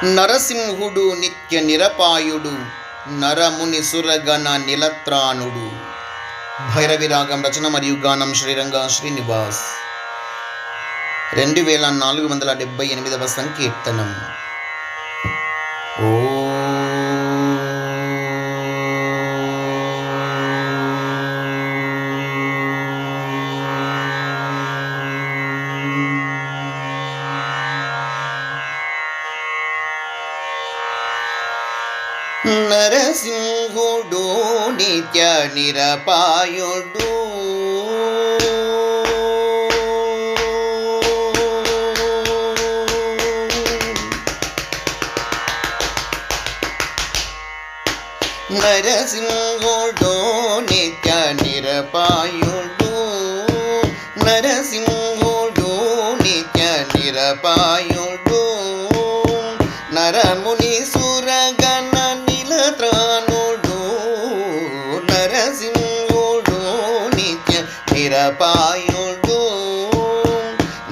నరసింహుడు నిత్య నిరపాయుడు, నరముని సురగణ నిలత్రాణుడు. భైరవి రాగం రచన మరియు గానం శ్రీరంగ శ్రీనివాస్. 2478వ సంకీర్తనం. ఓ నరసింహుడు నిత్య నిరపాయుడు, నరసింహుడు నిత్య నిరపాయుడు, నరసింహుడు నిత్య నిరపాయుడు, నరముని సురగణ నిలత్రాణుడు. నరసింహుడు నిత్య నిరపాయుడు,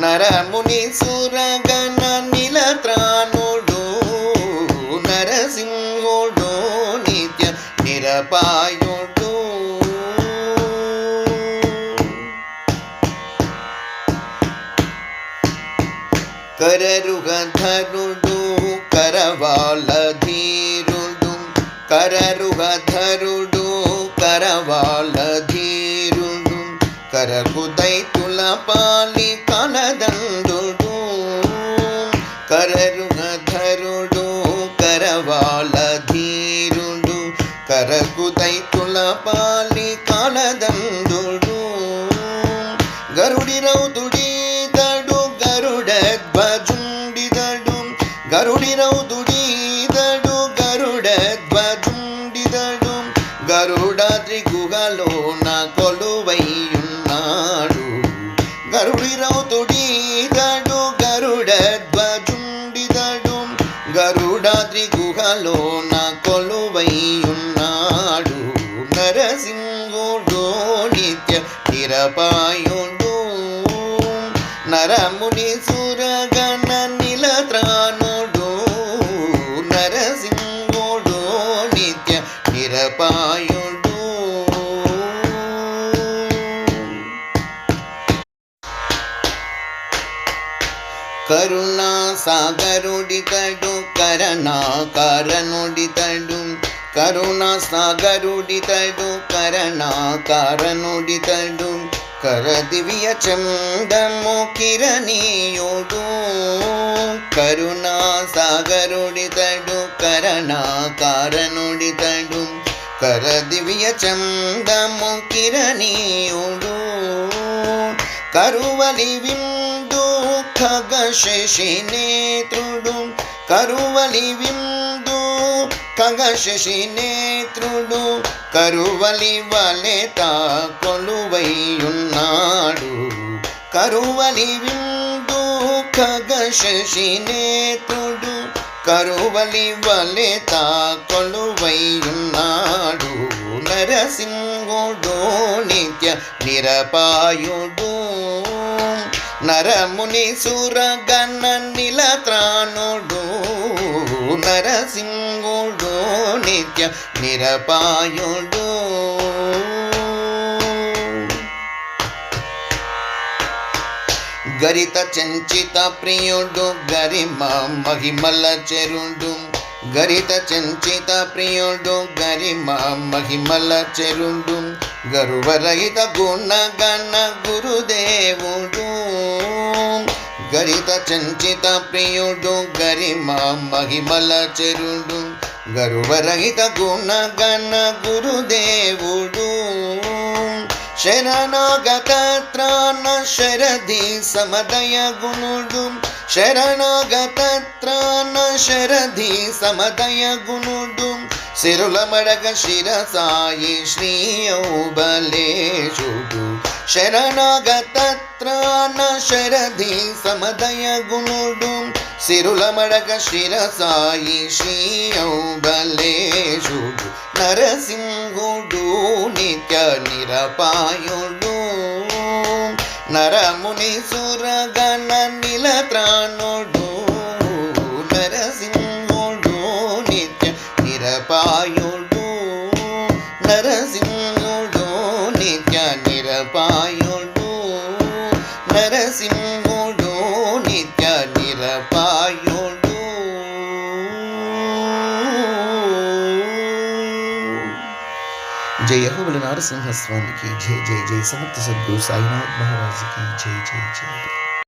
నరముని సురగణ నిలత్రాణుడు. నరసింహుడు నిత్య నిరపాయుడు. కరరుగధరుడు కరవాలధీరుడు, కరరుగధరుడు కరవాలధీరుడు, కరకుదైతుల పాలి కలదండుడు. కరరుగధరుడు కరవాలధీరుడు, కరకుదైతుల పాలి కలదండుడు. గరుడి రౌతుడీతడు గరుడధ్వజుండిదడు, గరుడి రౌతుడీతడు గరుడధ్వజుండిదడు, గరుడాద్రి గుహలోన కొలువైయున్నాడు. గరుడి రౌతుడీతడు గరుడధ్వజుండిదడు, గరుడాద్రి గుహలోన కొలువైయున్నాడు. నరసింహుడు నిత్య నిరపాయుడు, నరముని సురగణ నిలత్రాణుడు. నరసింహుడు నిత్య నిరపాయుడు. కరుణా సాగరుడితడు కరణాకారణుడితడు, కరుణా సాగరుడితడు కరణాకారణుడితడు, కరదివ్య చందము కిరణీయుడు. కరుణా సాగరుడితడు కరణాకారణుడితడు, కరదివ్య చందము కిరణీయుడు. కరువలి విందు ఖగశశి నేత్రుడు, కరువలి విందు ఖగశశి నేత్రుడు, కరువలి వలెత కొలువైయున్నాడు. కరువలి విందు ఖగశశి నేత్రుడు, కరువలి వలెత కొలువైయున్నాడు. నరసింహుడు నిత్య నిరపాయుడు, నరముని సురగణ నిలత్రాణుడు. నరసింహుడు నిత్య నిరపాయుడు. గరిత చంచిత ప్రియుడు గరిమ మహిమల చెరుడు, గరిత చంచిత ప్రియుడు గరిమ మహిమల చెరుడు, గరువరహిత గుణగణ గురుదేవుడు. గరిత చంచిత ప్రియుడు గరిమ మహిమల చెరుడు, గరువరహిత గుణగణ గురుదేవుడు. శరణాగత త్రాణ శరధి సమదయ గుణుడు, శరణాగత త్రాణ శరధి సమదయ గుణుడు, సిరుల మడగ శిరసాయి శ్రీ ఔబలేశుడు. శరణాగత త్రాణ శరధి సమదయ గుణుడు, సిరుల మడగ శిరసాయి శ్రీ ఔబలేశుడు. నరసింహుడు నిత్య నిరపాయుడు, నరముని సురగణ నిలత్రాణుడు. నరసింహ నిరపాయుడు. జయ హో బల నారసింహస్వామికి జై. జై జై సమర్థ సద్గురు సాయినాథ్ మహారాజుకి జై. జై జై.